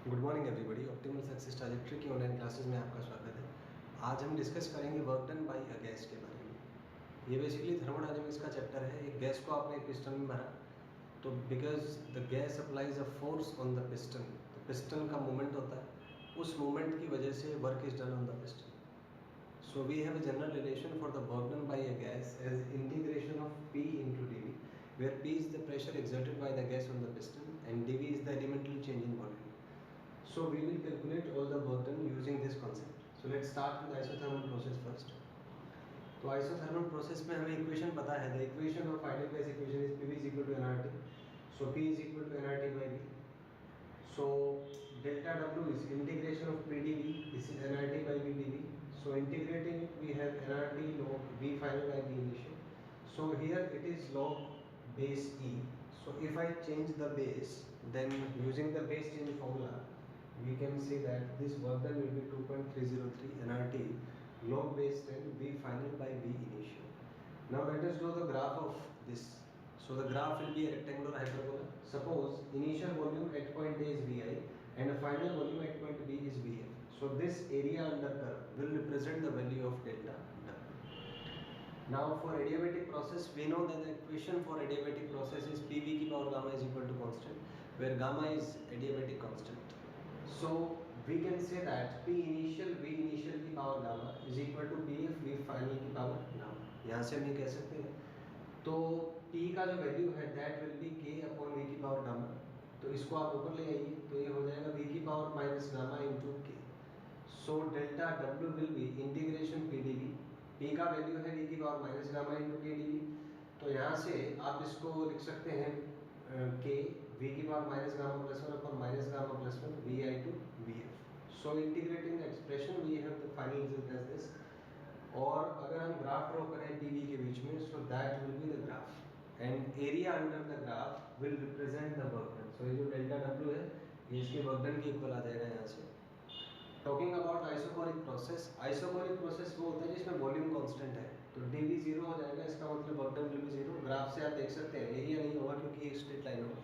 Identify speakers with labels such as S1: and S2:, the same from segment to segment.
S1: Good morning everybody. Optimal success trajectory की online classes में आपका स्वागत है। आज हम डिस्कस करेंगे work done by a gas के बारे में। ये बेसिकली थर्मोडायनेमिक्स का चैप्टर है। एक गैस को आपने एक पिस्टन में भरा, तो because the gas applies a force on the piston, तो पिस्टन का मूवमेंट होता है, उस मूवमेंट की वजह से work is done on the piston. So we have a general relation for the work done by a gas as integration of P into dV, where P is the pressure exerted by the gas on the piston and dV is the elemental change in volume. So we will calculate all the work done using this concept. So let's start with isothermal process first. तो isothermal process में हमें equation पता है. The equation of ideal gas equation is PV is equal to nRT. So P is equal to nRT by V. So delta W is integration of PdV. This is nRT by V dV. So integrating it, we have nRT log V final by V initial. So here it is log base E. So if I change the base, then using the base change formula, we can say that this work done will be 2.303 nRT log base 10 V final by V initial. Now let us draw the graph of this. So the graph will be a rectangular hyperbola. Suppose initial volume at point A is Vi and the final volume at point B is Vf. So this area under curve will represent the value of delta W. Now for adiabatic process, we know that the equation for adiabatic process is PV की power gamma is equal to constant, where gamma is adiabatic constant. So we can say that P initial V initial की power gamma is equal to Pf V final की power gamma. यहाँ से हम ये कह सकते हैं, तो P का जो वैल्यू है that will B K upon V की पावर गामा. तो इसको आप ऊपर ले आइए, तो ये हो जाएगा V की power minus gamma into K. So delta W will be integration P dV. P का वैल्यू है V की power minus gamma into K dV. तो यहाँ से आप इसको लिख सकते हैं K V की power minus gamma plus 1 upon minus gamma plus 1 VI to VF. So integrating the expression we have the final result as this. और अगर हम ग्राफ ड्रॉ करें टीवी के बीच में, so that will be the graph and area under the graph will represent the work done. सो ये जो डेल्टा डब्ल्यू है ये इसके वर्क डन के इक्वल आ जाएगा यहाँ से. Talking about isochoric process, isochoric process वो होता है जिसमें वॉल्यूम कांस्टेंट है, तो डीवी जीरो हो जाएगा. इसका मतलब work done will be zero. Graph से आप देख सकते हैं एरिया नहीं होगा क्योंकि एक स्ट्रेट लाइन होगा.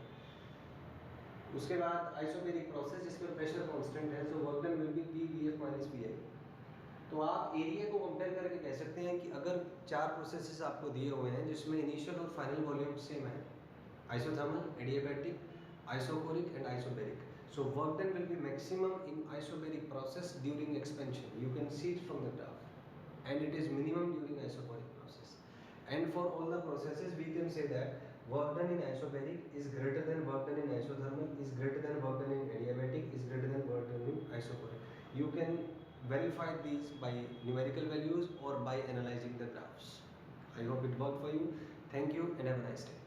S1: उसके बाद आइसोबेरिक प्रोसेस जिसमें प्रेशर कांस्टेंट है, so work done will be P V F minus P I. तो आप एरिया को कंपेयर करके कह सकते हैं कि अगर चार प्रोसेसेस आपको दिए हुए हैं जिसमें इनिशियल और फाइनल वॉल्यूम सेम है, isothermal, adiabatic, isochoric and isobaric, so work done will be maximum in isobaric process during expansion. You can see it from the graph, and it is minimum during isocoric process. And for all the processes we can say that work done in isobaric is greater than work done in isothermal, is greater than work done in adiabatic, is greater than work done in isocoric. You can verify these by numerical values or by analyzing the graphs. I hope it worked for you. Thank you and have a nice day.